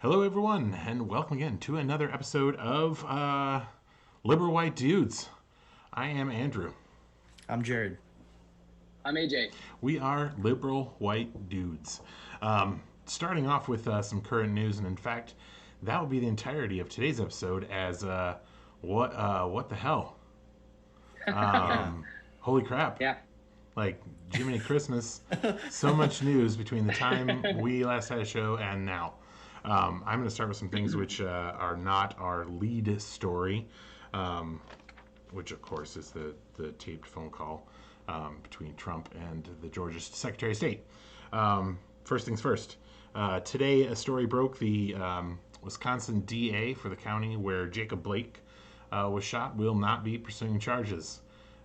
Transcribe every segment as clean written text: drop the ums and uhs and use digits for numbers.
Hello, everyone, and welcome again to another episode of Liberal White Dudes. I am Andrew. I'm Jared. I'm AJ. We are Liberal White Dudes. Starting off with some current news, and in fact, that will be the entirety of today's episode. As what the hell? Holy crap! Yeah. Like Jiminy Christmas, so much news between the time we last had a show and now. I'm going to start with some things which are not our lead story, which of course is the taped phone call between Trump and the Georgia Secretary of State. First things first. Today, a story broke. The Wisconsin DA for the county where Jacob Blake was shot will not be pursuing charges,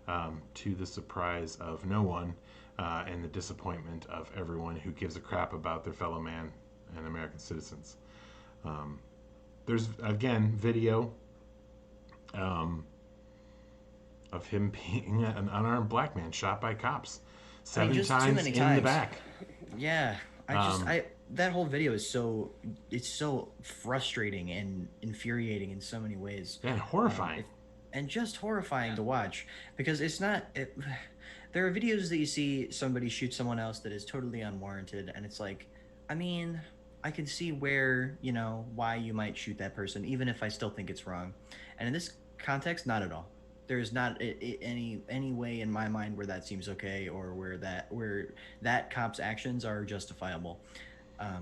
to the surprise of no one and the disappointment of everyone who gives a crap about their fellow man and American citizens. There's, again, video of him being an unarmed black man shot by cops seven times in the back. Yeah, that whole video is so frustrating and infuriating in so many ways. And horrifying. And just horrifying to watch, because there are videos that you see somebody shoot someone else that is totally unwarranted, and it's like, I mean, I can see where, why you might shoot that person, even if I still think it's wrong. And in this context, not at all. There is not any way in my mind where that seems okay, or where that cop's actions are justifiable. I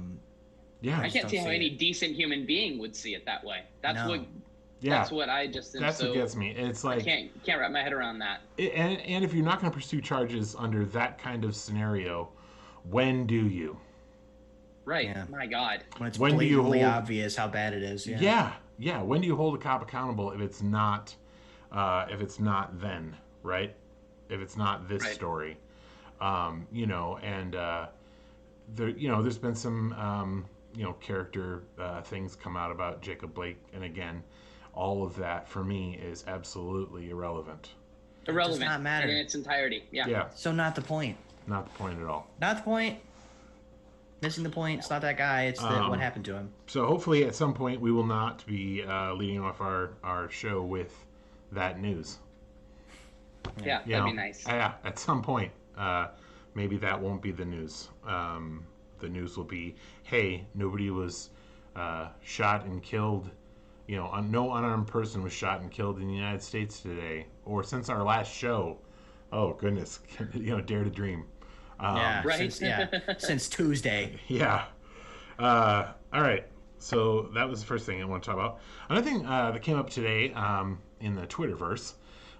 can't see how any decent human being would see it that way. That's what I just am. That's what gets me. It's like I can't wrap my head around that. And if you're not going to pursue charges under that kind of scenario, when do you? Right. Yeah. My God. When it's blatantly obvious how bad it is. Yeah. When do you hold a cop accountable if it's not then, right? If it's not this story, there's been some character things come out about Jacob Blake, and again, all of that for me is absolutely irrelevant. It does not matter in its entirety. Yeah. So not the point. Not the point at all. Not the point. Missing the point. It's not that guy. It's what happened to him. So hopefully at some point we will not be leading off our show with that news. Yeah, that'd be nice. Yeah, at some point, maybe that won't be the news. The news will be, hey, nobody was shot and killed. No unarmed person was shot and killed in the United States today, or since our last show. Oh goodness, dare to dream. Right. Since Tuesday. Yeah. All right. So that was the first thing I want to talk about. Another thing that came up today in the Twitterverse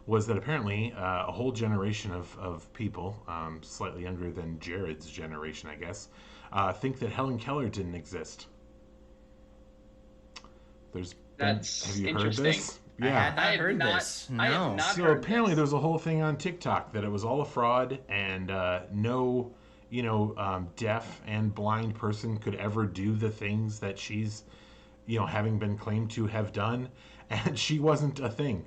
was that apparently a whole generation of people, slightly younger than Jared's generation, I guess, think that Helen Keller didn't exist. That's have you interesting. Heard this? Yeah, I have not heard this. No. I have not so heard apparently this. there's a whole thing on TikTok that it was all a fraud, and no, deaf and blind person could ever do the things that she's, having been claimed to have done, and she wasn't a thing.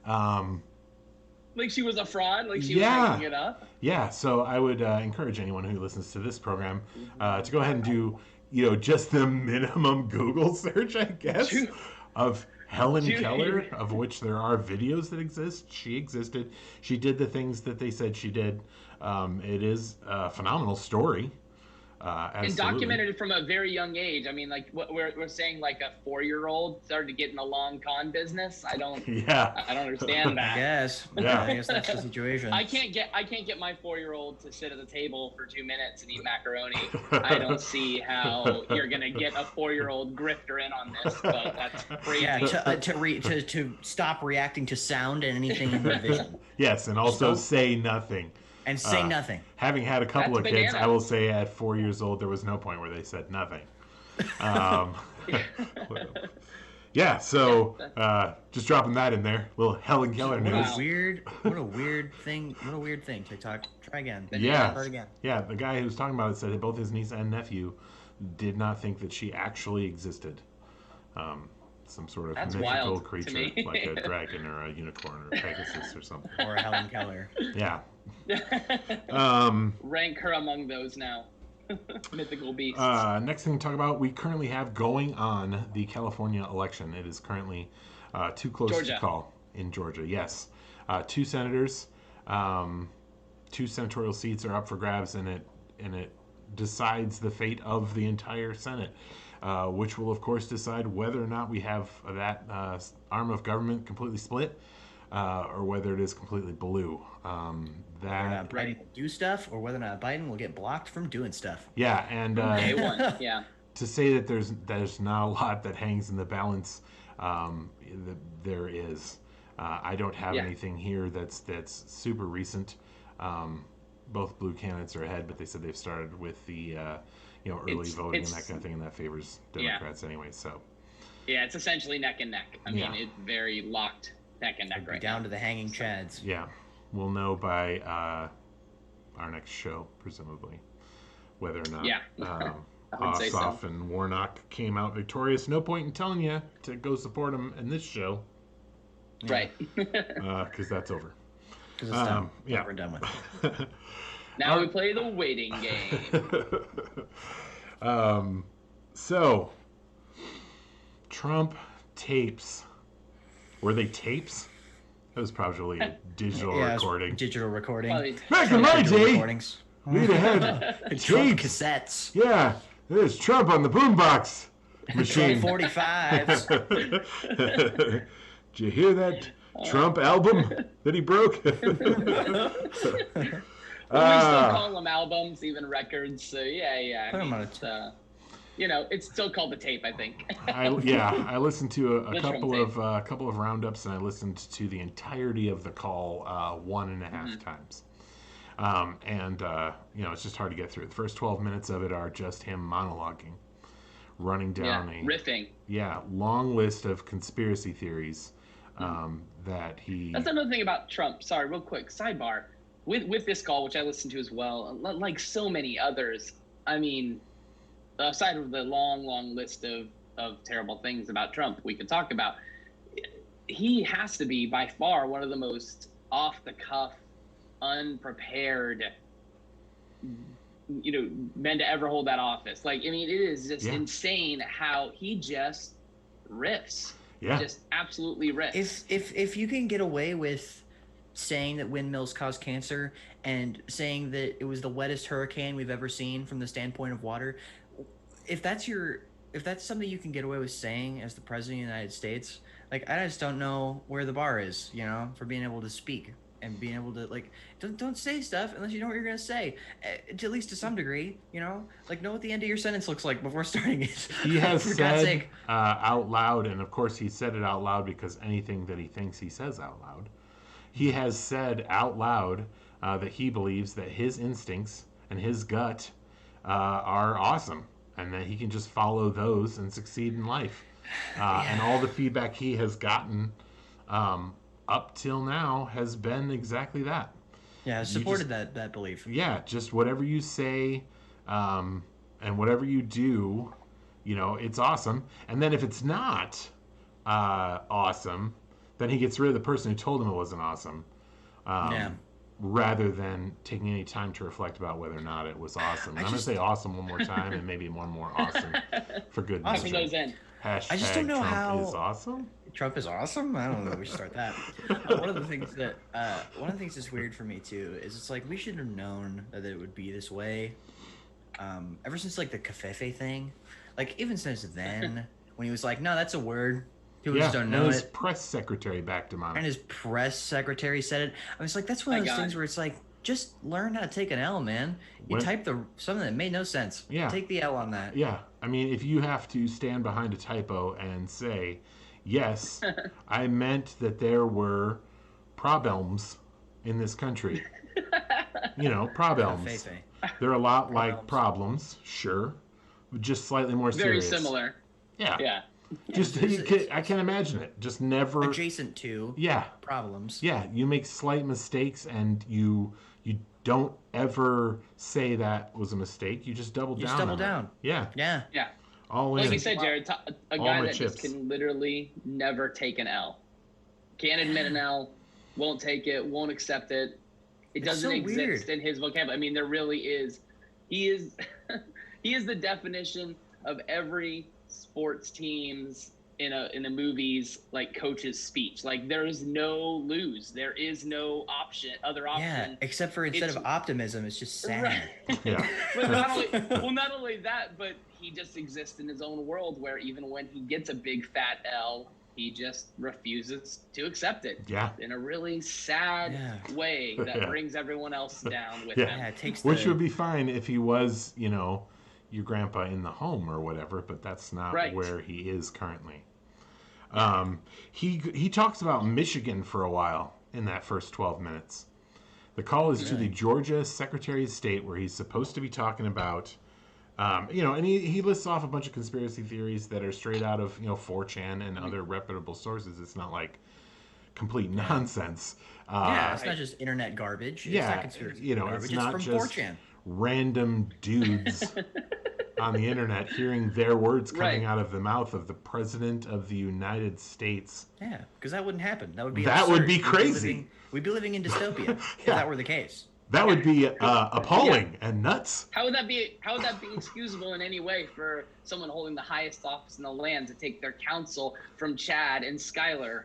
Like she was a fraud? Like she was making it up? Yeah, so I would encourage anyone who listens to this program to go ahead and do, just the minimum Google search, I guess, of Helen Keller, of which there are videos that exist. She existed. She did the things that they said she did. It is a phenomenal story. And documented from a very young age. I mean, like what we're saying, like a 4-year-old started to get in the long con business. I don't understand that. Yes. Yeah. I guess that's the situation. I can't get my 4-year-old to sit at the table for 2 minutes and eat macaroni. I don't see how you're gonna get a 4-year-old grifter in on this, but that's crazy. Yeah, to stop reacting to sound and anything in the vision. Yes, and also say nothing. And say nothing. Having had a couple of kids, I will say at 4 years old, there was no point where they said nothing. Yeah, so just dropping that in there. Little Helen Keller news. What a weird thing. What a weird thing. TikTok. Try again. Yeah. Start again. Yeah, the guy who was talking about it said that both his niece and nephew did not think that she actually existed. Some sort of mythical creature like a dragon or a unicorn or a Pegasus or something. Or a Helen Keller. Yeah. Rank her among those now. Mythical beasts. Next thing to talk about, we currently have going on the California election. It is currently too close to Georgia. call in Georgia. Yes, two senators, two senatorial seats are up for grabs, and it decides the fate of the entire Senate, which will of course decide whether or not we have that arm of government completely split, or whether it is completely blue. Whether or not Biden will do stuff, or whether or not Biden will get blocked from doing stuff. Yeah, and Day one. Yeah. to say that there's not a lot that hangs in the balance, there is. I don't have anything here that's super recent. Both blue candidates are ahead, but they said they've started with the early voting and that kind of thing, and that favors Democrats anyway. So yeah, it's essentially neck and neck. I mean, it's very locked neck and neck right down now. to the hanging chads. Yeah, we'll know by our next show, presumably, whether or not Ossoff and Warnock came out victorious. No point in telling you to go support them in this show. Right. Because that's over. Because it's done. Yeah. We're done with it. Now we play the waiting game. So, Trump tapes. Were they tapes? That was probably a digital recording. Digital recording. Back in my day, recordings. we'd have had Trump tapes. cassettes. Yeah, there's Trump on the boombox machine. 45s. Did you hear that Trump album that he broke? We still call them albums, even records. So yeah. Put 'em on It's still called the tape, I think. I listened to a couple of roundups, and I listened to the entirety of the call 1.5 times. It's just hard to get through. The first 12 minutes of it are just him monologuing, running down riffing. Long list of conspiracy theories that he. That's another thing about Trump. Sorry, real quick sidebar. With this call, which I listened to as well, like so many others, I mean, aside from the long list of terrible things about Trump we could talk about, he has to be by far one of the most off-the-cuff, unprepared, men to ever hold that office. Like, I mean, it is just insane how he just riffs. Yeah. Just absolutely riffs. If you can get away with saying that windmills cause cancer and saying that it was the wettest hurricane we've ever seen from the standpoint of water, if that's something you can get away with saying as the president of the United States, like, I just don't know where the bar is, for being able to speak and being able to, like, don't say stuff unless you know what you're gonna say, at least to some degree, like, know what the end of your sentence looks like before starting it. He has said out loud, and of course he said it out loud because anything that he thinks he says out loud. He has said out loud that he believes that his instincts and his gut are awesome, and that he can just follow those and succeed in life. And all the feedback he has gotten up till now has been exactly that. Yeah, I supported that belief. Yeah, just whatever you say and whatever you do, it's awesome. And then if it's not awesome, then he gets rid of the person who told him it wasn't awesome. Rather than taking any time to reflect about whether or not it was awesome. I'm going to say awesome one more time, and maybe one more awesome for good measure. Awesome goes in. Hashtag I just don't know Trump how is awesome. Trump is awesome. I don't know. We should start that. One of the things that's weird for me too is it's like we should have known that it would be this way. Ever since like the covfefe thing, like even since then when he was like, no, that's a word. People just don't know his it. press secretary backed him on it. And his press secretary said it. I was like, that's one of those things where it's like, just learn how to take an L, man. You typed something that made no sense. Yeah. Take the L on that. Yeah. I mean, if you have to stand behind a typo and say, yes, I meant that there were problems in this country. Problems. They're a lot like problems, sure. Just slightly more serious. Very similar. Yeah. Yeah. Just I can't imagine it. Just never adjacent to problems. Yeah, you make slight mistakes and you don't ever say that was a mistake. You just double down. Yeah. All in. Like you said, Jared, a guy that just can literally never take an L. Can't admit an L, won't take it, won't accept it. It doesn't exist in his vocabulary. I mean, there really is. he is he is the definition of every sports team's in a movie's like coach's speech. Like there is no lose. There is no other Yeah, option. except for instead It's of optimism, it's just sad. right. Yeah. But not only that, but he just exists in his own world where even when he gets a big fat L, he just refuses to accept it. Yeah. In a really sad way that Yeah. brings everyone else down with Yeah. him. Yeah, it takes Which would be fine if he was, you know, your grandpa in the home or whatever, but that's not Right. where he is currently. He talks about Michigan for a while in that first 12 minutes. The call is to the Georgia Secretary of State, where he's supposed to be talking about, you know, and he lists off a bunch of conspiracy theories that are straight out of, you know, 4chan and other reputable sources. It's not like complete nonsense. yeah, it's not just internet garbage. It's not conspiracy you know, garbage. it's not from just 4chan. random dudes on the internet hearing their words coming Right. out of the mouth of the President of the United States. Yeah, because that wouldn't happen. That would be That would absurd. be crazy. We'd be living in dystopia if Yeah. that were the case. That would be appalling and nuts. How would that be excusable in any way for someone holding the highest office in the land to take their counsel from Chad and Skylar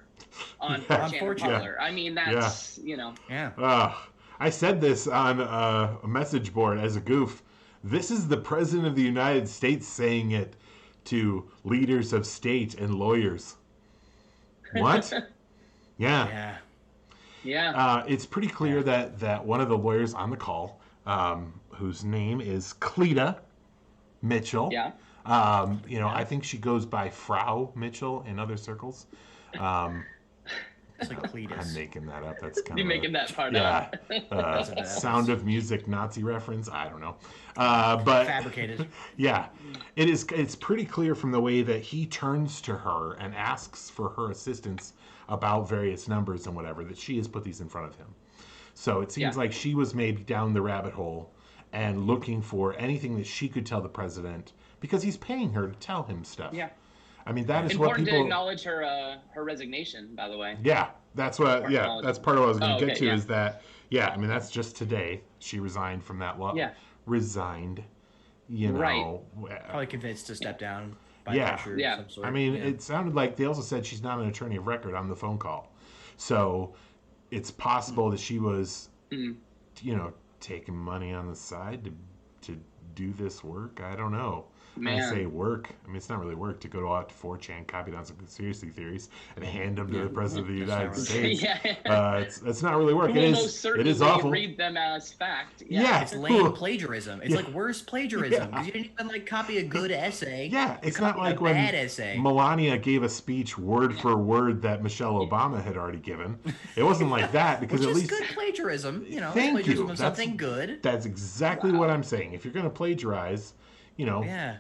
on 4chan On 4chan. parlor? I mean, that's you know. Yeah. I said this on a message board as a goof. This is the President of the United States saying it to leaders of state and lawyers. What? Yeah. Yeah. Yeah. It's pretty clear that one of the lawyers on the call, whose name is Cleta Mitchell. Yeah. You know, I think she goes by Frau Mitchell in other circles. It's like Cletus. I'm making that up. That's kind You're of making that part yeah. up. Sound of Music Nazi reference. I don't know. But Fabricated. yeah, it's pretty clear from the way that he turns to her and asks for her assistance about various numbers and whatever that she has put these in front of him. So it seems like she was maybe down the rabbit hole and looking for anything that she could tell the president because he's paying her to tell him stuff. Yeah. I mean, that is Important what people to acknowledge her resignation, by the way. Yeah, that's what. Yeah, that's part of what I was going to get to. Yeah. Is that I mean, that's just today. She resigned from that law. Yeah. Resigned. You know. Probably convinced to step down by Yeah. pressure of Yeah. some sort. I mean, it sounded like they also said she's not an attorney of record on the phone call, so it's possible that she was, you know, taking money on the side to do this work. I don't know. Man. I say work. I mean, it's not really work to go out to 4chan, copy down some conspiracy theories, and hand them to the President of the United States. It's not really work. Who will most It certainly is awful. read them as fact. Yeah. It's lame plagiarism. It's Yeah. like worse plagiarism Yeah. because you didn't even like copy a good essay. Yeah, You it's not copied like a when bad essay. Melania gave a speech word for word that Michelle Obama had already given. It wasn't like that because Which at is least good plagiarism. You know, Thank plagiarism you. of That's- something good. that's exactly what I'm saying. If you're going to plagiarize, you know, Yeah.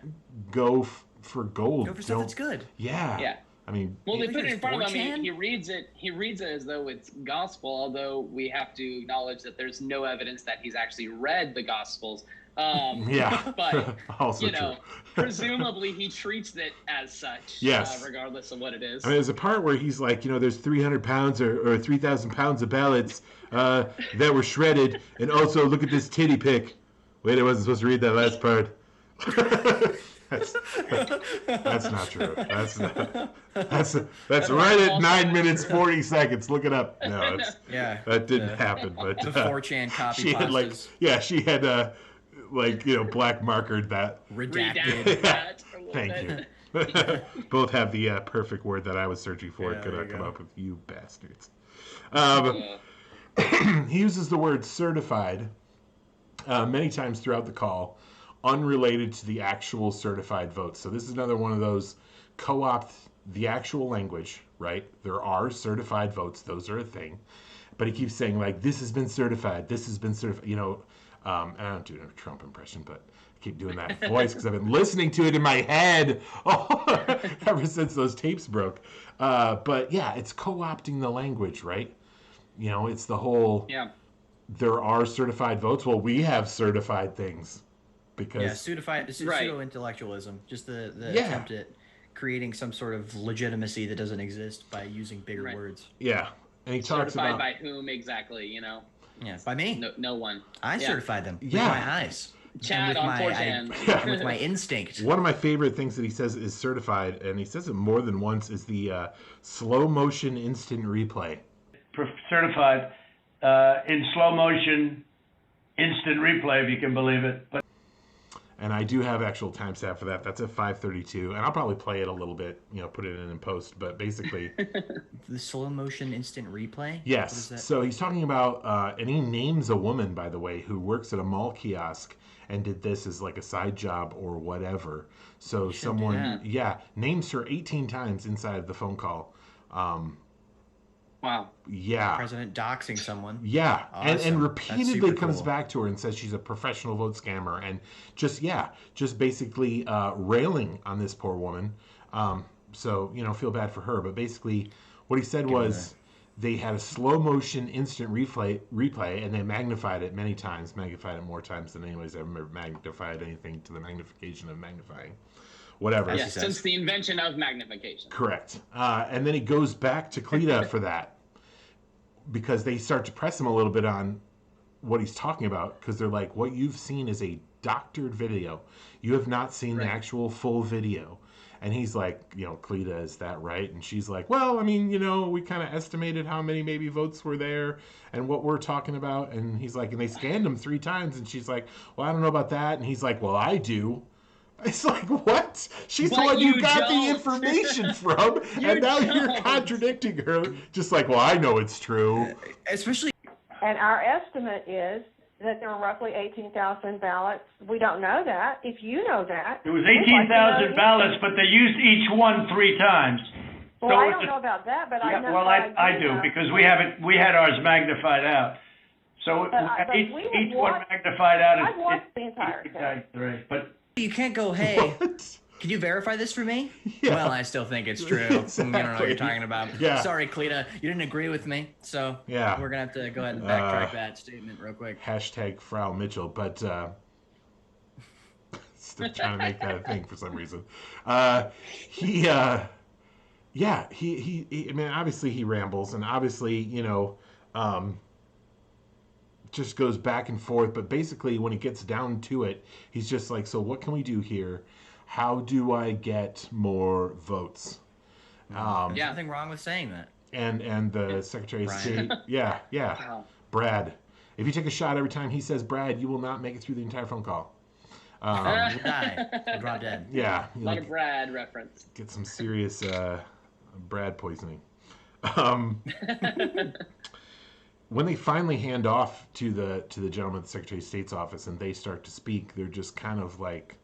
go for gold. Go for stuff that's good. Yeah. Yeah. I mean, Well, they You put it think in front of him. 4chan? He reads it. He reads it as though it's gospel. Although we have to acknowledge that there's no evidence that he's actually read the Gospels. yeah. But also you know, true. presumably he treats it as such. Yes. Regardless of what it is. I mean, there's a part where he's like, you know, there's 300 pounds or 3,000 pounds of ballots that were shredded, and also look at this titty pic. Wait, I wasn't supposed to read that last part. That's not true. That's right at 9 minutes 40 seconds. Look it up. No, Yeah. that didn't happen. But The 4chan copy she had like, pastas. yeah, she had like, you know, black markered that. Redacted that a little Thank bit. you. Both have the perfect word that I was searching for. Yeah, Could there not you come go. up with you bastards. Yeah. He uses the word certified many times throughout the call, unrelated to the actual certified votes. So this is another one of those co-opt the actual language, right? There are certified votes. Those are a thing. But he keeps saying, like, this has been certified. This has been certified. You know, I don't do a Trump impression, but I keep doing that voice because I've been listening to it in my head ever since those tapes broke. But yeah, it's co-opting the language, right? You know, it's the whole, Yeah. there are certified votes. Well, we have certified things because Yeah, pseudo-intellectualism. Just the Yeah. attempt at creating some sort of legitimacy that doesn't exist by using bigger Right. words. yeah. And he talks Certified about by whom exactly? You know, Yeah, by me. no one. I Yeah. certified them Yeah. with my eyes. chat with on my 4chan. and with my instinct. One of my favorite things that he says is certified, and he says it more than once, is the slow motion instant replay. Certified in slow motion instant replay, if you can believe it. But And I do have actual timestamp for that. That's at 5:32, and I'll probably play it a little bit, put it in post. But basically, The slow motion instant replay. yes. What is that? So he's talking about, and he names a woman, by the way, who works at a mall kiosk and did this as like a side job or whatever. So someone, names her 18 times inside the phone call. Wow. Yeah. President doxing someone. Yeah, Awesome. and That's repeatedly super comes cool. back to her and says she's a professional vote scammer, and just basically railing on this poor woman. So feel bad for her, but basically what he said was they had a slow motion instant replay, and they magnified it many times, magnified it more times than anybody's ever magnified anything to the magnification of magnifying. Whatever. Yes, since the invention of magnification. Correct. And then he goes back to Cleta for that because they start to press him a little bit on what he's talking about, because they're like, what you've seen is a doctored video. You have not seen the actual full video. And he's like, Cleta, is that right? And she's like, well, I mean, we kind of estimated how many maybe votes were there and what we're talking about. And he's like, and they scanned him 3 times. And she's like, well, I don't know about that. And he's like, well, I do. It's like, what? She's the But one you you got don't. the information from, and now you're don't. contradicting her. Just like, well, I know it's true. Especially. And our estimate is that there were roughly 18,000 ballots. We don't know that. If you know that. it was we'd like to know 18,000 ballots, but they used each one 3 times. Well, So I it's don't a- know about that, but I know. Well, I do, because we had ours magnified out. So But each we would one want- magnified out I'd watch the entire thing. 3. But You can't go, hey, What? can you verify this for me? Yeah. Well, I still think it's true. You don't know what Exactly. you're talking about. Yeah. Sorry, Cleta, you didn't agree with me, so Yeah. we're going to have to go ahead and backtrack that statement real quick. Hashtag Frau Mitchell, but still trying to make that a thing for some reason. He I mean, obviously he rambles, and obviously, just goes back and forth. But basically, when it gets down to it, he's just like, so what can we do here? How do I get more votes? There's nothing wrong with saying that. And the Secretary of Brian. State, yeah, Wow. Brad. If you take a shot every time he says Brad, you will not make it through the entire phone call. We'll die. We'll drop dead. Yeah, you Not a Brad reference. get some serious Brad poisoning. When they finally hand off to the gentleman at the Secretary of State's office and they start to speak, they're just kind of like,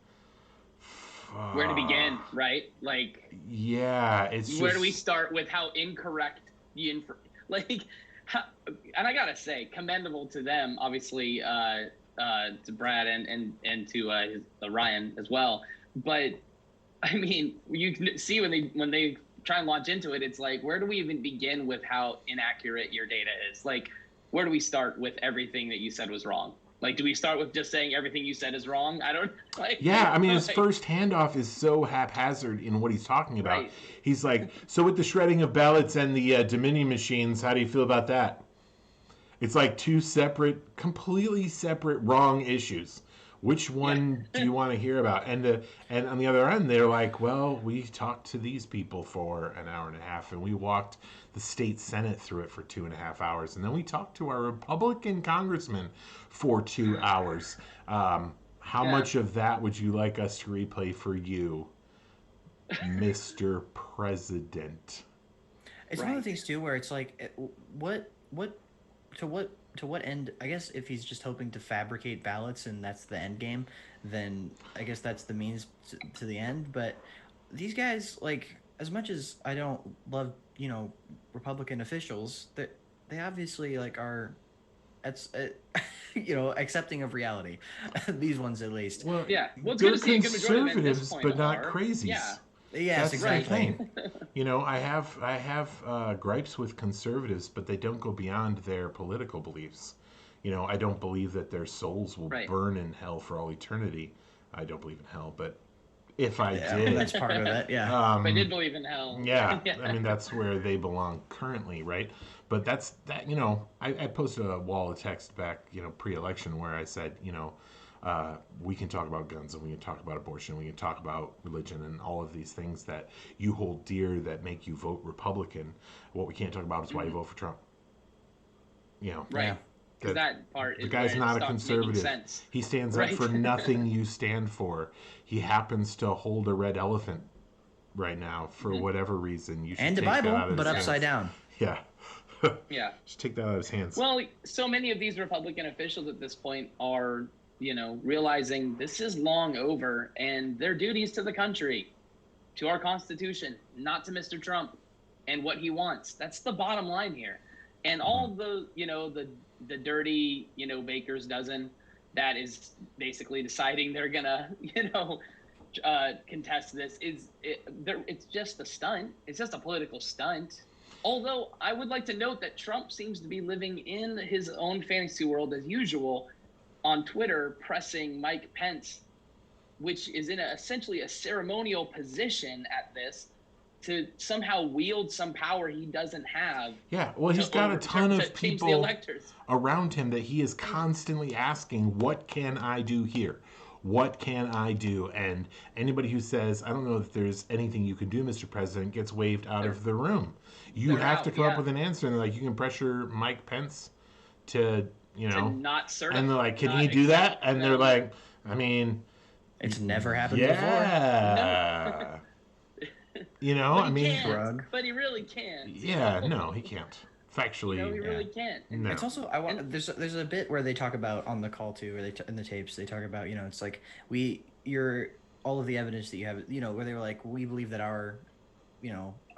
Where to begin, right? Like, yeah, it's just, where do we start with how incorrect the and I gotta say, commendable to them, obviously, to Brad and to Ryan as well. But I mean, you can see when they try and launch into it, it's like, where do we even begin with how inaccurate your data is? Like, where do we start with everything that you said was wrong? Like, do we start with just saying everything you said is wrong? I don't like. Yeah, I mean, his like, first handoff is so haphazard in what he's talking about. Right. He's like, so with the shredding of ballots and the Dominion machines, how do you feel about that? It's like 2 separate, completely separate, wrong issues. Which one do you want to hear about? And on the other end, they're like, well, we talked to these people for an hour and a half, and we walked the state Senate through it for 2.5 hours, and then we talked to our Republican congressman for 2 hours. How much of that would you like us to replay for you, Mr. President? It's one of the things too where it's like, to what end? I guess if he's just hoping to fabricate ballots and that's the end game, then I guess that's the means to the end. But these guys, like, as much as I don't love, Republican officials, that they obviously like are, accepting of reality. These ones at least. Well, Yeah, well, it's they're good to see a good majority of them at this conservatives, point but not are. crazies. Yeah. Yes, That's the exactly. thing. I have gripes with conservatives, but they don't go beyond their political beliefs. I don't believe that their souls will Right. burn in hell for all eternity. I don't believe in hell, but if I Yeah, did, that's part of it. Yeah. If I did believe in hell. yeah, I mean that's where they belong currently, right? But that's that. I posted a wall of text back, pre-election where I said, we can talk about guns and we can talk about abortion, we can talk about religion and all of these things that you hold dear that make you vote Republican. What we can't talk about is why you vote for Trump. You know, Right. Yeah. Because that part the is guy's where it not a stops making conservative. sense. He stands Right. up for nothing you stand for. He happens to hold a red elephant right now for whatever reason. You should And the take that Bible, out of but his upside hands. down. Yeah. Yeah. Just take that out of his hands. Well, so many of these Republican officials at this point are, realizing this is long over, and their duties to the country, to our Constitution, not to Mr. Trump and what he wants. That's the bottom line here. And all the, the dirty, baker's dozen that is basically deciding they're gonna, contest this it's just a stunt. It's just a political stunt. Although I would like to note that Trump seems to be living in his own fantasy world as usual on Twitter, pressing Mike Pence, which is in essentially a ceremonial position at this, to somehow wield some power he doesn't have. Yeah, well, he's got a ton to of change the people electors. around him that he is constantly asking, what can I do here? What can I do? And anybody who says, I don't know if there's anything you can do, Mr. President, gets waved out of the room. You They're have out, to come up yeah. with an answer. And they're like, you can pressure Mike Pence to, To not certify. and they're like, can not he do that? accept And they're them. like, I mean, It's never happened before. yeah. You know, But I he mean, can't. Drug. But he really can't. yeah, no, he can't. Factually, He really can't. no. It's also there's a bit where they talk about on the call too, where in the tapes they talk about it's like all of the evidence that you have, where they were like, we believe that our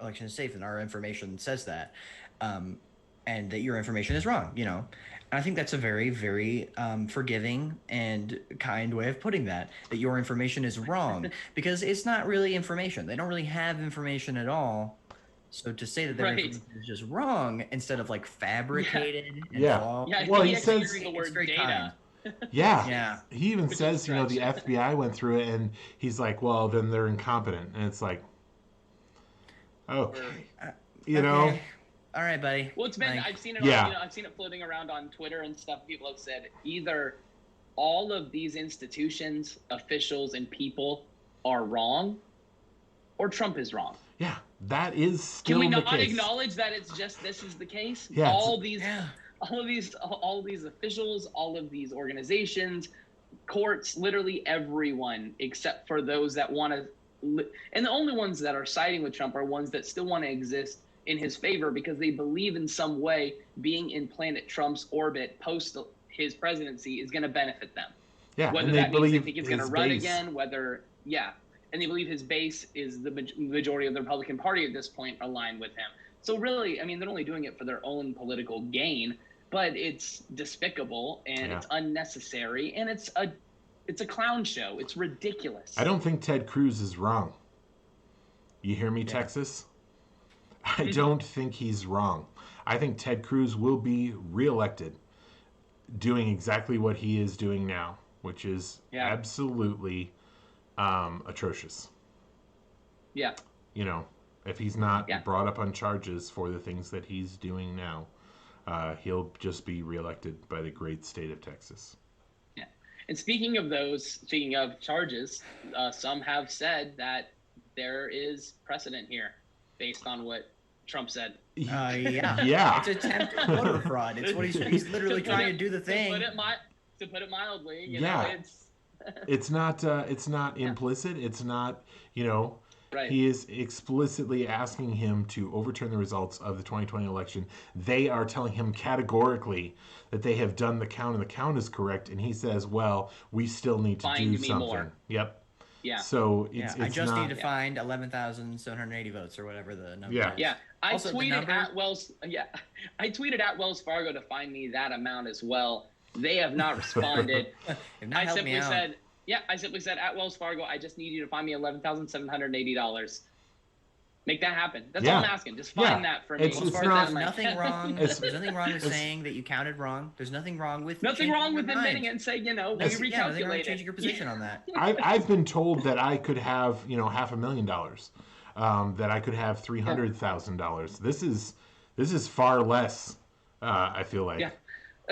election is safe and our information says that, and that your information is wrong, and I think that's a very, very forgiving and kind way of putting that your information is wrong, because it's not really information. They don't really have information at all. So to say that their Right. information is just wrong instead of like fabricated and Yeah. flawed, Yeah, Well, he he actually says- used the it's word very data. Yeah. Yeah. He even Which is says, the stretch. FBI went through it and he's like, well, then they're incompetent. And it's like, okay. You know? Okay. All right, buddy. Well, it's been. Like, I've seen it. Yeah. I've seen it floating around on Twitter and stuff. People have said either all of these institutions, officials, and people are wrong, or Trump is wrong. Yeah. That is still Can we the not case. acknowledge that it's just this is the case? Yeah, all these yeah. all of these officials, all of these organizations, courts, literally everyone except for those that want to, and the only ones that are siding with Trump are ones that still want to exist in his favor because they believe in some way being in planet Trump's orbit post his presidency is going to benefit them. Yeah. Whether And they that means they believe think he's going to his run base. again, and they believe his base is the majority of the Republican Party at this point aligned with him. So really, I mean, they're only doing it for their own political gain, but it's despicable and Yeah. it's unnecessary and it's a clown show. It's ridiculous. I don't think Ted Cruz is wrong. You hear me, Yeah. Texas? I don't think he's wrong. I think Ted Cruz will be reelected doing exactly what he is doing now, which is Yeah. absolutely atrocious. Yeah. If he's not Yeah. brought up on charges for the things that he's doing now, he'll just be reelected by the great state of Texas. And speaking of charges, some have said that there is precedent here based on what Trump said. Yeah. Yeah. It's attempted voter fraud. It's what he's literally trying to do the thing. To put it mildly, Yeah. it's It's not implicit. It's not, right. He is explicitly asking him to overturn the results of the 2020 election. They are telling him categorically that they have done the count and the count is correct. And he says, well, we still need to Find do me something. more. Yep. Yeah. So Yeah, it's I just not, need to find 11,780 votes or whatever the number Yeah. is. Yeah, I Also, the tweeted number- I tweeted at Wells Fargo to find me that amount as well. They have not responded. If not, I help me simply out. said at Wells Fargo, I just need you to find me $11,780. Make that happen. That's all I'm Yeah. asking. Just find Yeah. that for me. It's Wells not- Fargo, there's Put that in nothing my- wrong. It's- There's nothing wrong with saying that you counted wrong. There's nothing wrong with Nothing changing wrong with your admitting mind. it and saying, we Yeah, nothing wrong with recalculated. changing your position on that. I've been told that I could have, $500,000, that I could have $300,000. This is far less. I feel like. Yeah.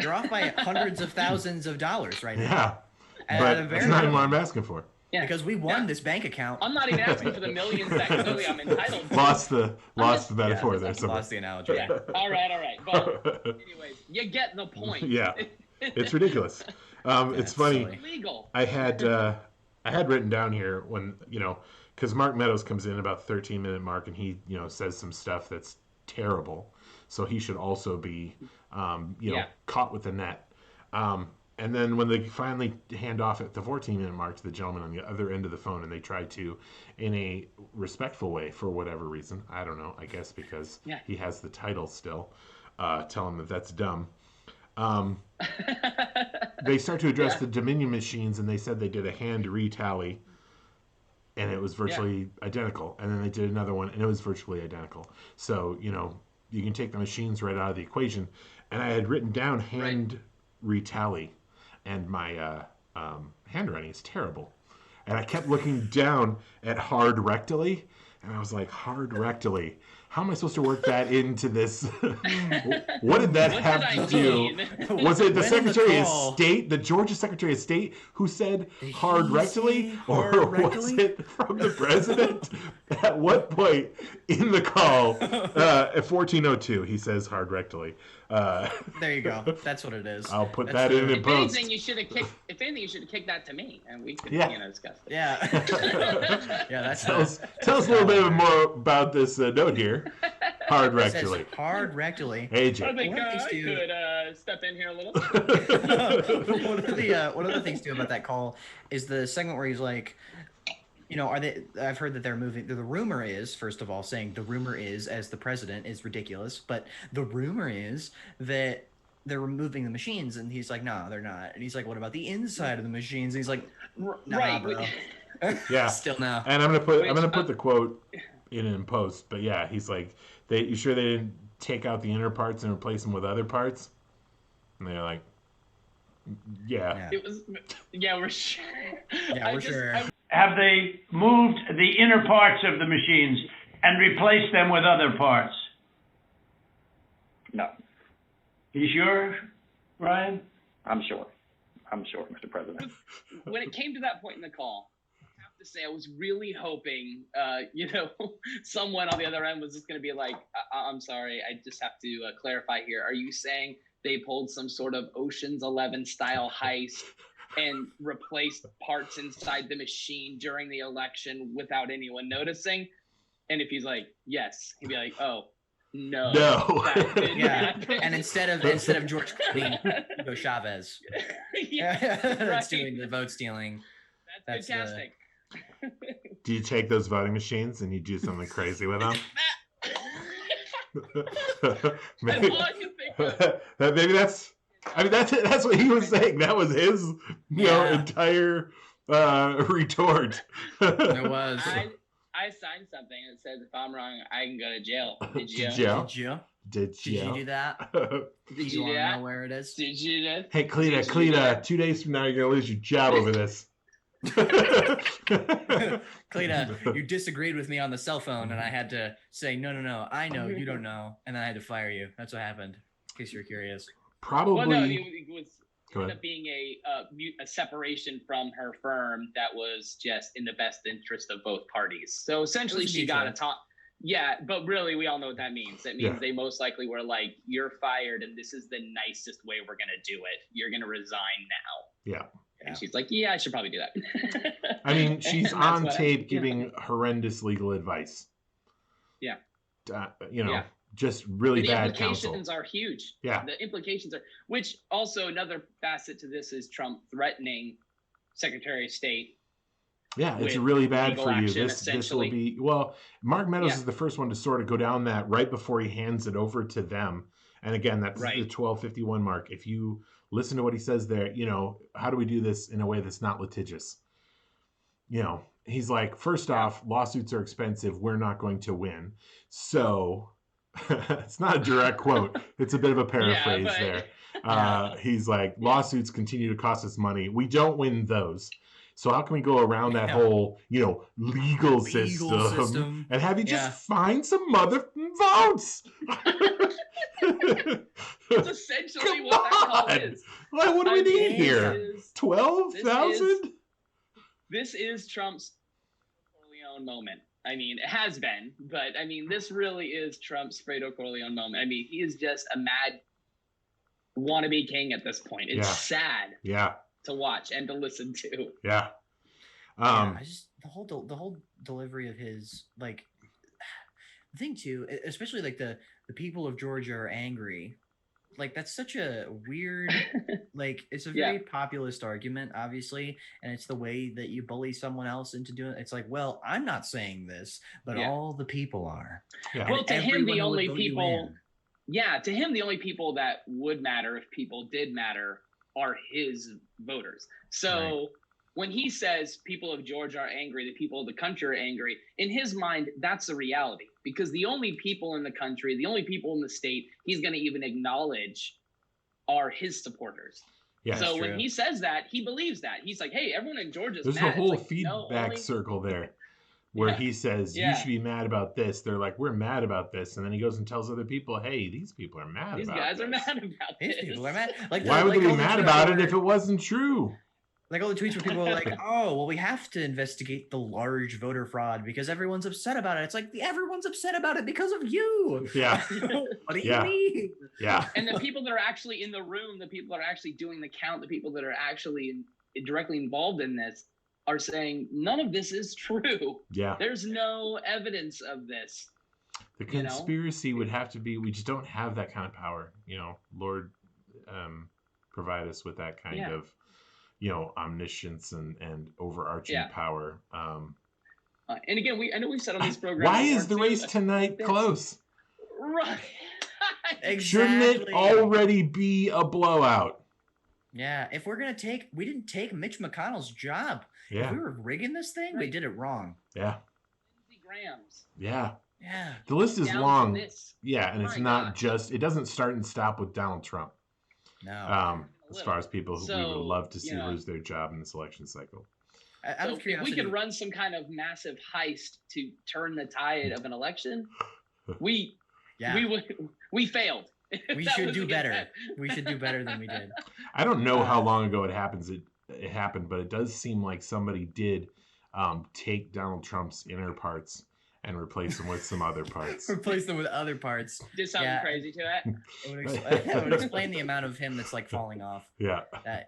You're off by hundreds of thousands of dollars right now. Yeah. At a But very that's not even what minimum. I'm asking for. Yeah. Because we won this bank account. I'm not even asking for the millions that clearly I'm entitled to. Lost the metaphor Yeah, there. Somewhere. lost the analogy. Yeah. All right. But anyways, you get the point. Yeah, it's ridiculous. It's it's funny. silly. Legal. I had written down here when because Mark Meadows comes in about 13-minute mark and he says some stuff that's terrible, so he should also be caught with the net. And then when they finally hand off at the 14-minute mark to the gentleman on the other end of the phone, and they try to, in a respectful way, for whatever reason, I don't know, I guess because he has the title still, tell him that that's dumb. They start to address the Dominion machines, and they said they did a hand retally, and it was virtually identical. And then they did another one, and it was virtually identical. So, you can take the machines right out of the equation. And I had written down hand retally, and my handwriting is terrible. And I kept looking down at hard rectally, and I was like, hard rectally? How am I supposed to work that into this? What did that have to do? Was it the Secretary of State, the Georgia Secretary of State, who said hard rectally? Or was it from the president? At what point in the call, at 14:02, he says hard rectally? There you go. That's what it is. I'll put that in If post. anything, you should have kicked. If anything, you should have kicked that to me, and we could, discuss it. Yeah. Yeah, that's Tell us a little bit more about this note here. Hard rectally. Hard rectally. AJ. I think I could step in here a little. One of the things too about that call is the segment where he's like, are they? I've heard that they're moving. The rumor is, first of all, saying the rumor is as the president is ridiculous, but the rumor is that they're removing the machines, and he's like, no, they're not. And he's like, what about the inside of the machines? And he's like, nah, right, bro. Yeah. Still no. And I'm gonna put the quote in post, but yeah, he's like, you sure they didn't take out the inner parts and replace them with other parts? And they're like, yeah. It was, we're sure. Yeah, we're sure. Have they moved the inner parts of the machines and replaced them with other parts? No, You sure, Ryan? I'm sure, Mr. President. When it came to that point in the call, I have to say I was really hoping, someone on the other end was just going to be like, I'm sorry, I just have to clarify here. Are you saying they pulled some sort of Ocean's 11 style heist and replaced parts inside the machine during the election without anyone noticing? And if he's like, yes, he'd be like, oh, no. That didn't happen. And instead of George Clooney, Hugo Chavez. That's doing the vote stealing. That's good casting. Do you take those voting machines and you do something crazy with them? maybe, That's all I can think of. maybe that's what he was saying. That was his entire retort. It was. I signed something that says if I'm wrong, I can go to jail. Did you? Did you do that? Did you you do that? know where it is? Did you do that? Hey, Cleta, 2 days from now, you're going to lose your job over this. Cleta, you disagreed with me on the cell phone, and I had to say, no, I know, you don't know. And then I had to fire you. That's what happened, in case you're curious. Probably. Well, no, it was ended up being a separation from her firm that was just in the best interest of both parties. So essentially, she got a top. Yeah, but really, we all know what that means. That means they most likely were like, "You're fired, and this is the nicest way we're gonna do it. You're gonna resign now." Yeah. And she's like, "Yeah, I should probably do that." I mean, she's on tape giving horrendous legal advice. Yeah. Just really bad counsel. The implications are huge. Yeah. The implications are, which also another facet to this is Trump threatening Secretary of State. Yeah, it's really bad for you. Action, this will be, Mark Meadows is the first one to sort of go down that right before he hands it over to them. And again, that's the 12:51 mark. If you listen to what he says there, how do we do this in a way that's not litigious? He's like, first off, lawsuits are expensive. We're not going to win. So it's not a direct quote. It's a bit of a paraphrase there. He's like, lawsuits continue to cost us money. We don't win those. So how can we go around that whole, legal system and have you just find some mother votes? It's essentially what that call is. Like, what do we need here? 12,000? This is Trump's Corleone moment. I mean, it has been, but I mean, this really is Trump's Fredo Corleone moment. I mean, he is just a mad wannabe king at this point. It's sad to watch and to listen to. Yeah. I just the whole delivery of his, like, the thing too, especially like the people of Georgia are angry. Like, that's such a weird, like, it's a very populist argument, obviously, and it's the way that you bully someone else into doing it. It's like, well, I'm not saying this, but all the people are. Yeah. Well, to him, the only people, to him, the only people that would matter, if people did matter, are his voters. So when he says people of Georgia are angry, the people of the country are angry, in his mind, that's a reality. Because the only people in the country, the only people in the state he's going to even acknowledge are his supporters. Yeah, so when he says that, he believes that. He's like, hey, everyone in Georgia's mad. There's a whole feedback circle there where he says, you should be mad about this. They're like, we're mad about this. And then he goes and tells other people, hey, these people are mad about this. These guys are mad about this. These people are mad. Like, why would they be mad about it if it wasn't true? Like all the tweets where people are like, oh, well, we have to investigate the large voter fraud because everyone's upset about it. It's like, everyone's upset about it because of you. Yeah. What do you mean? Yeah. And the people that are actually in the room, the people that are actually doing the count, the people that are actually directly involved in this are saying, none of this is true. Yeah. There's no evidence of this. The conspiracy would have to be, we just don't have that kind of power. Lord, provide us with that kind of, omniscience and overarching power. And again, I know we've said on these programs. Why is the race tonight close? Right. Exactly. Shouldn't it already be a blowout? Yeah. If we're going to we didn't take Mitch McConnell's job. Yeah. If we were rigging this thing, we did it wrong. Yeah. Lindsey Graham's. Yeah. Yeah. The list is long. Yeah. And Oh it's not just, it doesn't start and stop with Donald Trump. No. As far as people who we would love to see lose their job in this election cycle. So if we could run some kind of massive heist to turn the tide of an election, we failed. We should do better. We should do better than we did. I don't know how long ago it happened, but it does seem like somebody did take Donald Trump's inner parts and replace them with some other parts. Replace them with other parts. Did something crazy to it. It would explain the amount of him that's like falling off. Yeah. That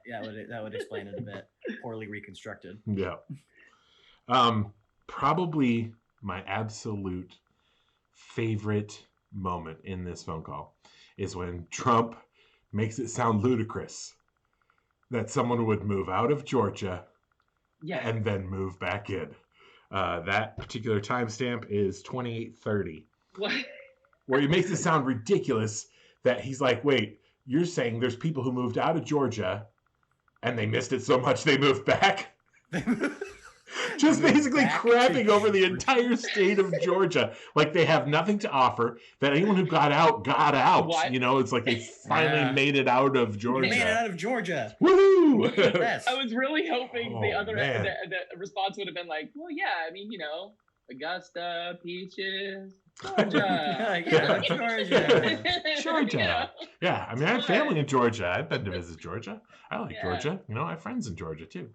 would explain it a bit. Poorly reconstructed. Yeah. Probably my absolute favorite moment in this phone call is when Trump makes it sound ludicrous that someone would move out of Georgia and then move back in. That particular timestamp is 28:30. What? Where he makes it sound ridiculous that he's like, wait, you're saying there's people who moved out of Georgia and they missed it so much they moved back? Just basically crapping over the entire state of Georgia. Like they have nothing to offer, that anyone who got out. What? It's like they finally made it out of Georgia. They made it out of Georgia. Woohoo! Yes. I was really hoping the response would have been like, well, yeah, I mean, Augusta, Peaches, Georgia. Georgia. Yeah, I mean, I have family in Georgia. I've been to visit Georgia. I like Georgia. I have friends in Georgia too.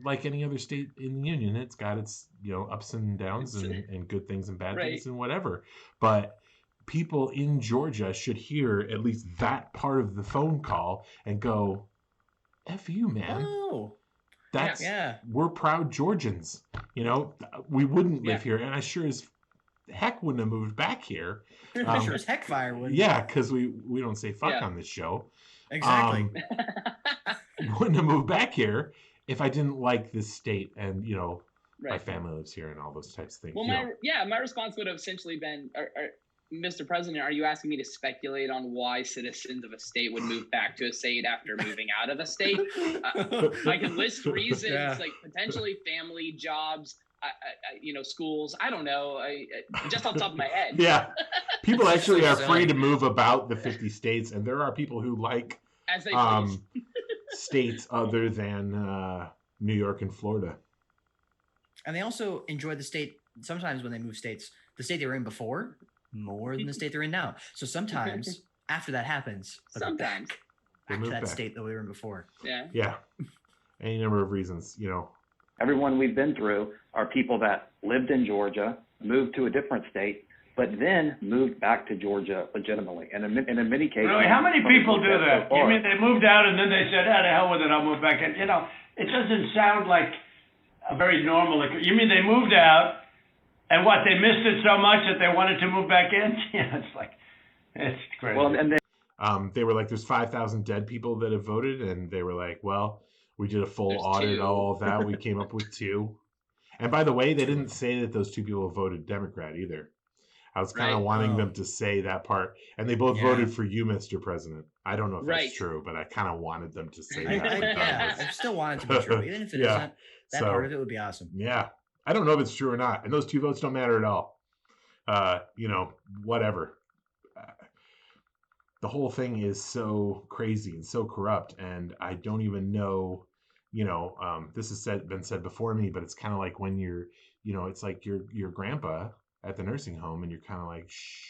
Like any other state in the union, it's got its, ups and downs and good things and bad things and whatever. But people in Georgia should hear at least that part of the phone call and go, F you, man. Oh. We're proud Georgians. We wouldn't live here. And I sure as heck wouldn't have moved back here. Sure as heck fire would. Yeah, because we don't say fuck on this show. Exactly. Wouldn't have moved back here if I didn't like this state and, my family lives here and all those types of things. Well, my response would have essentially been, Mr. President, are you asking me to speculate on why citizens of a state would move back to a state after moving out of a state? I can list reasons, like potentially family, jobs, schools. I don't know. Just on top of my head. Yeah. People actually are free to move about the 50 states, and there are people who like as they states other than New York and Florida. And they also enjoy the state. Sometimes when they move states, the state they were in before more than the state they're in now. So sometimes after that happens, they'll go Sometimes. back to move that back. state that we were in before. Yeah. Yeah, any number of reasons, you know. Everyone we've been through are people that lived in Georgia, moved to a different state, but then moved back to Georgia legitimately. And in many cases, Really, how many people do that? So You far. mean they moved out and then they said, "Ah, the hell with it, I'll move back in." You know, it doesn't sound like a very normal. You mean they moved out and what? They missed it so much that they wanted to move back in? Yeah, it's like it's crazy. Well, and They were like, there's 5,000 dead people that have voted, and they were like, well, we did a full There's audit, 2. all of that. We came up with 2. And by the way, they didn't say that those 2 people voted Democrat either. I was kind of Right. wanting Oh. them to say that part. And they both Yeah. voted for you, Mr. President. I don't know if Right. that's true, but I kind of wanted them to say I, that. yeah, I still want it to be true, even if it Yeah. not. That So- part of it would be awesome. Yeah. I don't know if it's true or not. And those 2 votes don't matter at all. You know, whatever. The whole thing is so crazy and so corrupt, and I don't even know, you know, this has been said before me, but it's kind of like when you're, you know, it's like your grandpa at the nursing home, and you're kind of like, shh,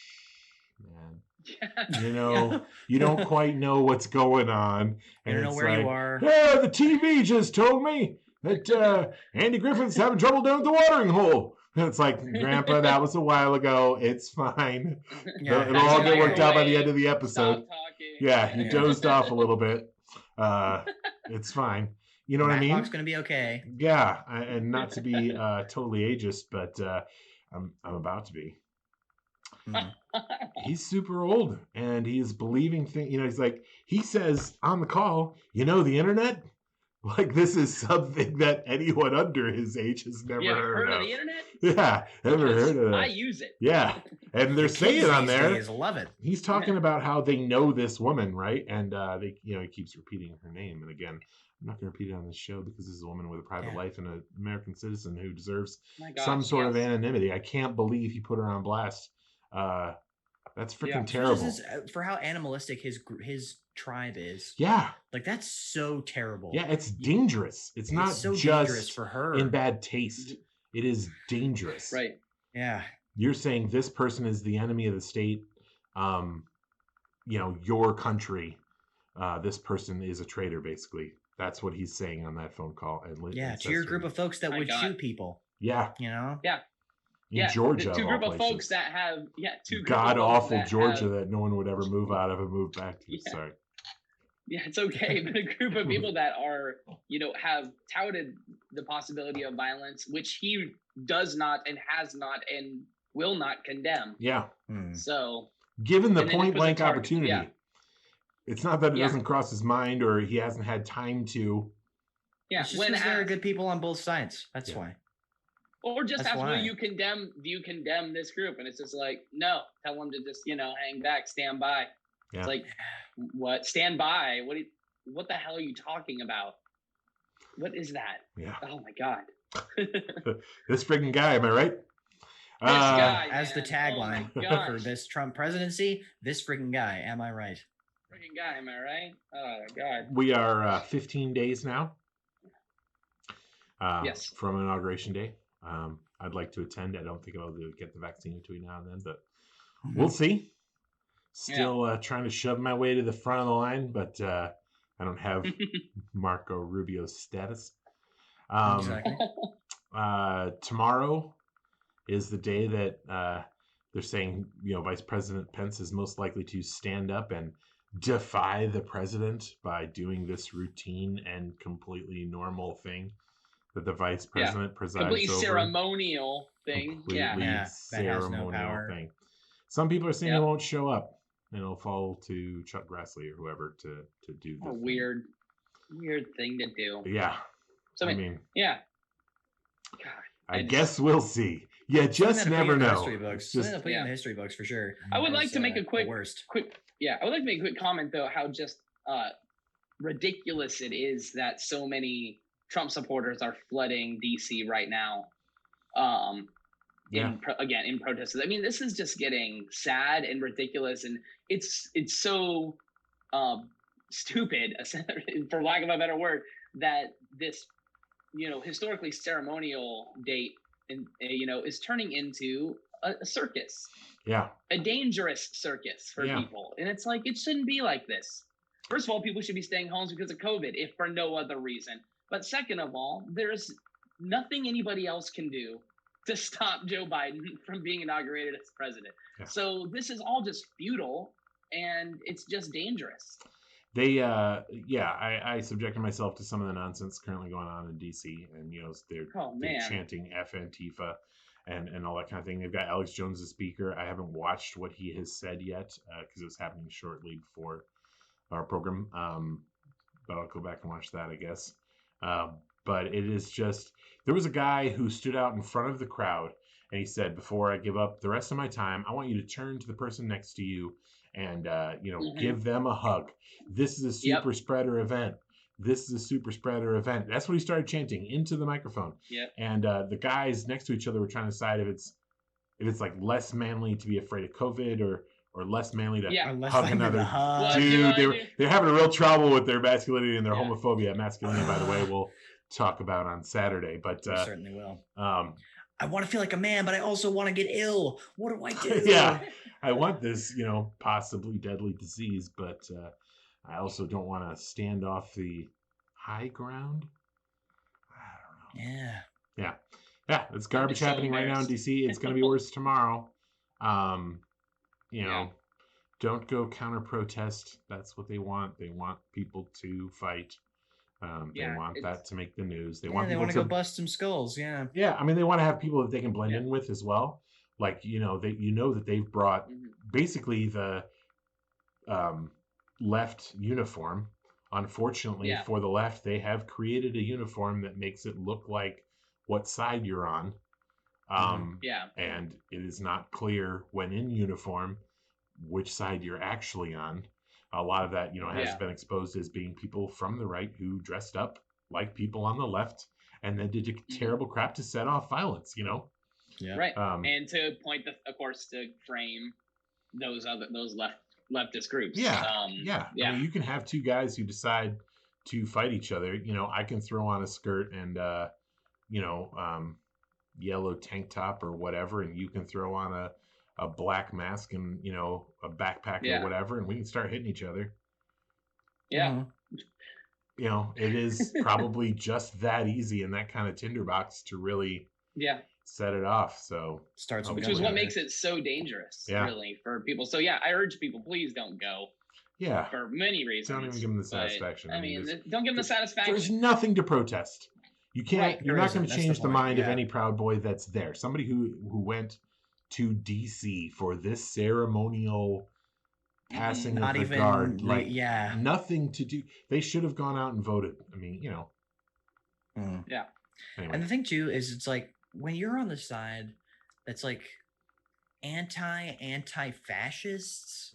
man, you know, you don't quite know what's going on, You and don't know it's where like, you are. "Yeah, the TV just told me that Andy Griffin's having trouble down at the watering hole." And it's like, Grandpa, that was a while ago. It's fine. Yeah, It'll all get worked out by the Microwave. end of the episode. Stop talking. Yeah, you Yeah. dozed off a little bit. It's fine. You know what I mean? Matlock's gonna be okay. Yeah, and not to be totally ageist, but I'm about to be. Mhm. He's super old, and he's believing things. You know, he's like, he says on the call, you know, the internet. Like, this is something that anyone under his age has never You heard heard of. of the internet? Yeah, never Because heard of that. I use it. Yeah, and they're The saying kids on these there. days love it. He's talking about how they know this woman, right? And they, you know, he keeps repeating her name. And again, I'm not going to repeat it on this show because this is a woman with a private Yeah. life and an American citizen who deserves My gosh, some sort of yes. anonymity. I can't believe he put her on blast. That's freaking Yeah. terrible. This is, for how animalistic his tribe is. Yeah, Like, that's so terrible. yeah, it's dangerous. It's not so just dangerous for her. in bad taste. It is dangerous. Right. Yeah. You're saying this person is the enemy of the state. You know, your country. This person is a traitor, basically. That's what he's saying on that phone call. Yeah, and to your says group of folks that My would God. shoot people. Yeah, You know? in Georgia, the two of group all of places. folks that have two group of God folks awful that Georgia have- that no one would ever move out of and move back to. Yeah. Sorry. Yeah, it's okay. But a group of people that are, have touted the possibility of violence, which he does not and has not and will not condemn. Yeah. Hmm. So Given the And then just point put the blank target, opportunity, yeah. it's not that it Yeah. doesn't cross his mind or he hasn't had time to. yeah, It's just when because there are asked, good people on both sides. That's Yeah. why. or just That's ask, why. do you condemn this group? And it's just like, no, tell them to just hang back, stand by. Yeah. It's like, what? Stand by? What the hell are you talking about? What is that? Yeah. Oh my god. This freaking guy, am I right? This guy, As the man. tagline Oh my gosh. for this Trump presidency, this freaking guy. Am I right? Freaking guy, am I right? Oh god. We are 15 days now. Yes. From inauguration day. I'd like to attend. I don't think I'll get the vaccine between now and then, but we'll see. Still trying to shove my way to the front of the line, but I don't have Marco Rubio's status. Exactly. Tomorrow is the day that they're saying, Vice President Pence is most likely to stand up and defy the president by doing this routine and completely normal thing that the vice president presides Completely over. ceremonial thing. Completely Yeah. Yeah, that has no ceremonial power. thing. Some people are saying Yeah. he won't show up, and it'll fall to Chuck Grassley or whoever to do the A thing. weird thing to do. Yeah, So I mean, yeah. God. I just- guess we'll see. You just Something to put never in the know. history books. It's Something just to put in Yeah. the history books for sure. I would like As, to make a the quick worst. I would like to make a quick comment though, how just ridiculous it is that so many Trump supporters are flooding DC right now. Yeah. In protests. I mean, this is just getting sad and ridiculous, and it's so stupid, for lack of a better word, that this, historically ceremonial date, is turning into a circus, a dangerous circus for people. And it's like, it shouldn't be like this. First of all, people should be staying home because of COVID, if for no other reason. But second of all, there's nothing anybody else can do to stop Joe Biden from being inaugurated as president. So this is all just futile, and it's just dangerous. I subjected myself to some of the nonsense currently going on in DC, and they're chanting F Antifa and all that kind of thing. They've got Alex Jones as speaker. I haven't watched what he has said yet because it was happening shortly before our program, but I'll go back and watch that, I guess. But it is just, there was a guy who stood out in front of the crowd and he said, before I give up the rest of my time, I want you to turn to the person next to you and give them a hug. This is a super spreader event. This is a super spreader event. That's what he started chanting into the microphone. And the guys next to each other were trying to decide if it's like less manly to be afraid of COVID or less manly to hug another dude. They're having a real trouble with their masculinity and their homophobia. Masculinity, by the way, we'll talk about on Saturday. But we certainly will. I want to feel like a man, but I also want to get ill. What do I do? I want this, possibly deadly disease, but I also don't want to stand off the high ground. I don't know. Yeah. It's garbage happening right now in DC. It's going to be worse tomorrow. Don't go counter protest. That's what they want. They want people to fight. They want that to make the news. They want to go bust some skulls. Yeah. I mean, they want to have people that they can blend in with as well. Like, that they've brought basically the left uniform. Unfortunately for the left, they have created a uniform that makes it look like what side you're on. And it is not clear when in uniform which side you're actually on. A lot of that, has been exposed as being people from the right who dressed up like people on the left and then did terrible crap to set off violence, Right. And to of course, to frame those leftist groups. I mean, you can have two guys who decide to fight each other. I can throw on a skirt and, yellow tank top or whatever, and you can throw on a black mask and a backpack or whatever, and we can start hitting each other. It is probably just that easy in that kind of tinderbox to really set it off. So which is what makes it so dangerous, really, for people. So I urge people, please don't go. For many reasons. Don't even give them the satisfaction. I mean, don't give them the satisfaction. There's nothing to protest. You can't. You're not going to change the mind of any Proud Boy that's there. Somebody who went to DC for this ceremonial passing of the guard, nothing to do. They should have gone out and voted. I mean, Anyway. And the thing too is, it's like when you're on the side that's like anti-fascists.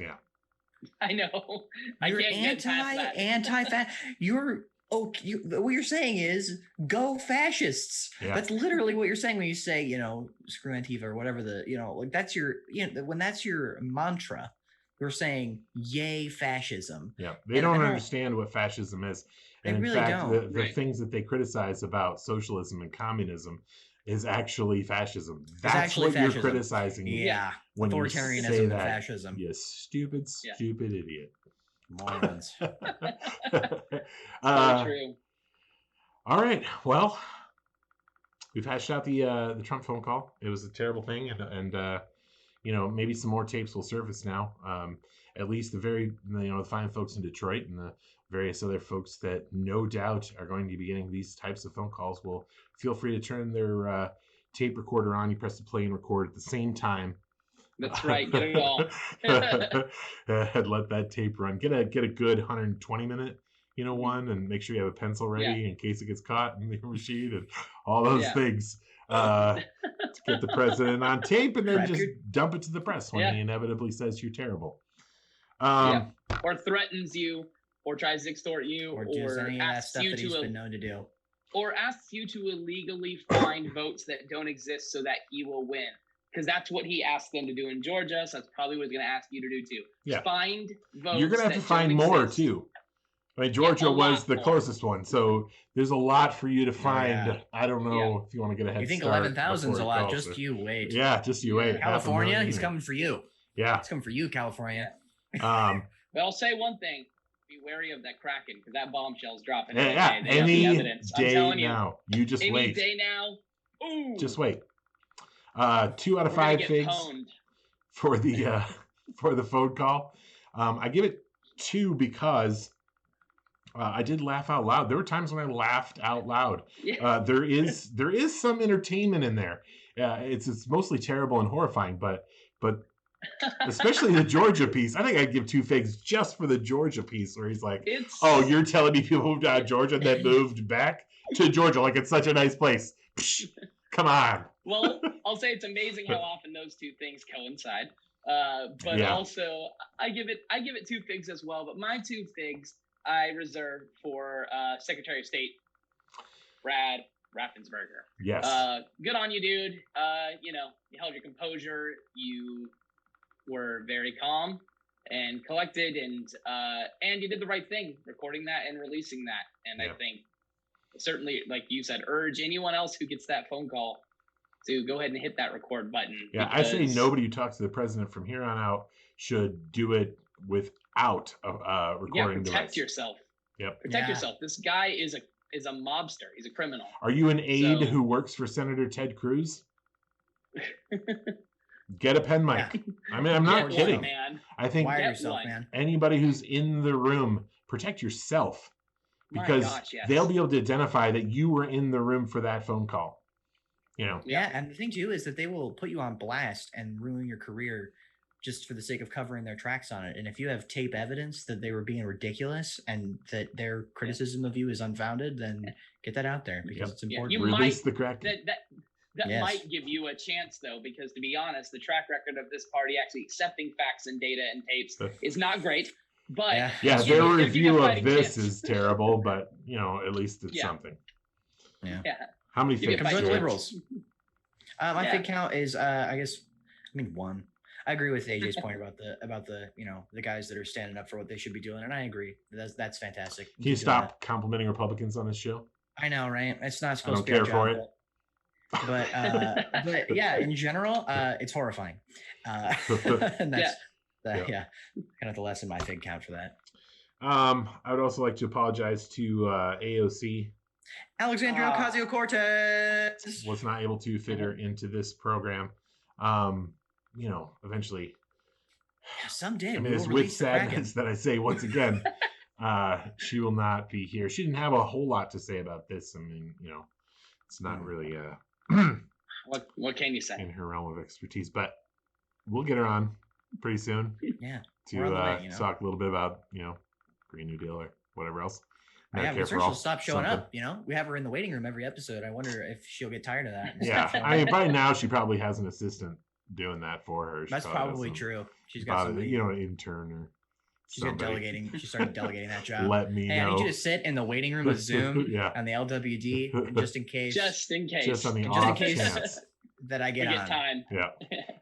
I know. You're anti-fascist. What you're saying is go fascists. That's literally what you're saying when you say, screw Antifa or whatever that's your, when that's your mantra, you're saying yay fascism. They don't understand what fascism is. And they really don't. The things that they criticize about socialism and communism is actually fascism. That's what you're criticizing. When authoritarianism you say and that, fascism. You stupid idiot. Morons. So true. All right. Well, we've hashed out the Trump phone call. It was a terrible thing, and maybe some more tapes will surface now. At least the fine folks in Detroit and the various other folks that no doubt are going to be getting these types of phone calls will feel free to turn their tape recorder on. You press the play and record at the same time. That's right. Get it all. And let that tape run. Get a good 120-minute, one, and make sure you have a pencil ready in case it gets caught in the machine and all those things. To get the president on tape and then just dump it to the press when he inevitably says you're terrible. Or threatens you, or tries to extort you, or does any of that stuff that he's been known to do. Or asks you to illegally find votes that don't exist so that he will win. Because that's what he asked them to do in Georgia, so that's probably what he's going to ask you to do too. Find votes. You're going to have to find more too. I mean, Georgia a lot was the more. closest one, so there's a lot for you to find. yeah. I don't know if you want to get a head You think start 11,000 is a before it lot? goes, Just or- you wait. Yeah, just you wait. California, 500,000 he's or- coming for you. Yeah. He's coming for you, California. Um, But I'll say one thing: be wary of that Kraken, because that bombshell's dropping. yeah, They have the any evidence. I'm day telling you, now. You just any wait. day now. Ooh, Just wait. 2 out of we're gonna 5 get figs pwned. for the phone call. I give it 2 because I did laugh out loud. There were times when I laughed out loud. Yeah. There is some entertainment in there. It's mostly terrible and horrifying, but especially the Georgia piece. I think I'd give 2 figs just for the Georgia piece where he's like, It's "Oh, you're telling me people moved out of Georgia and then moved back to Georgia like it's such a nice place? Psh, come on." Well, I'll say it's amazing how often those two things coincide. But Yeah. also, I give it 2 figs as well. But my 2 figs I reserve for Secretary of State Brad Raffensperger. Yes. Good on you, dude. You held your composure. You were very calm and collected, and you did the right thing, recording that and releasing that. And Yeah. I think certainly, like you said, urge anyone else who gets that phone call to go ahead and hit that record button. Yeah, I say because- nobody who talks to the president from here on out should do it without recording the protect rights. yourself. Yep. Protect Yeah. yourself. This guy is a mobster. He's a criminal. Are you an aide So- who works for Senator Ted Cruz? Get a pen mic. Yeah. I mean, I'm Get not one, kidding. man. I think Wire Get yourself, one. man. anybody who's in the room, protect yourself My because gosh, yes. they'll be able to identify that you were in the room for that phone call. Yeah. Yeah, and the thing too is that they will put you on blast and ruin your career just for the sake of covering their tracks on it. And if you have tape evidence that they were being ridiculous and that their criticism of you is unfounded, then get that out there because Yep. it's Yeah, important. you Release might- the crack. That Yes. might give you a chance, though, because to be honest, the track record of this party actually accepting facts and data and tapes is not great. But Yeah. Yeah, you their know, they're review gonna of fight this against- is terrible, but at least it's Yeah. something. yeah. How many You figs? get Come join the Right. liberals. My Yeah. fig count is, I guess, 1. I agree with AJ's point about the the guys that are standing up for what they should be doing, and I agree. That's fantastic. Can you Keep doing stop complimenting Republicans on this show? that. I know, right? It's not I supposed don't to be our care for job, it. but yeah, in general, it's horrifying. And that's Yeah. kind of to lessen my fig count for that. I would also like to apologize to AOC. Alexandria Ah. Ocasio-Cortez. Was not able to fit her into this program. Eventually. Yeah, someday I mean, we it's will with release the Kraken. sadness that I say once again, she will not be here. She didn't have a whole lot to say about this. I mean, it's not really What can you say? in her realm of expertise, but we'll get her on pretty soon Yeah. to We're on the way, talk a little bit about, Green New Deal or whatever else. Yeah, Medicare but for she'll all, stop showing something. up. We have her in the waiting room every episode. I wonder if she'll get tired of that. and Yeah, stop showing I mean, up. by now she probably has an assistant doing that for her. She That's has probably some- true. She's got about somebody. an intern or She's got somebody. delegating. She started delegating that job. Let me Hey, I know. need you to sit in the waiting room of Zoom Yeah. on the LWD, and just in case Just in case. Just on the just in off case chance. that I we get get on. time. Yeah,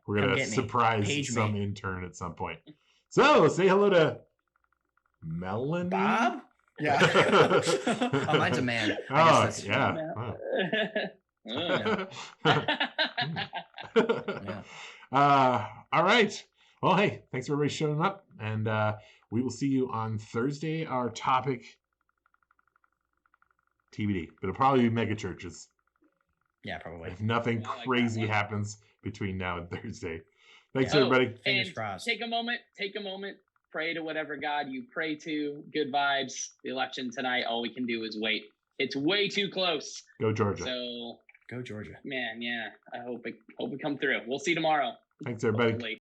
we're Come gonna get me. surprise Page some me. intern at some point. So say hello to Melanie. Bob? Yeah. Oh, mine's a man. I guess that's yeah. Wow. Yeah. All right. Well, hey, thanks for everybody showing up, and we will see you on Thursday. Our topic, TBD, but it'll probably be mega churches Yeah, probably. if nothing I like that crazy one. happens between now and Thursday. Thanks, Oh, everybody. Fingers And crossed. Take a moment. Pray to whatever God you pray to. Good vibes. The election tonight. All we can do is wait. It's way too close. Go Georgia. So, Go Georgia. man, yeah. I hope it come through. We'll see tomorrow. Thanks, everybody. Hopefully.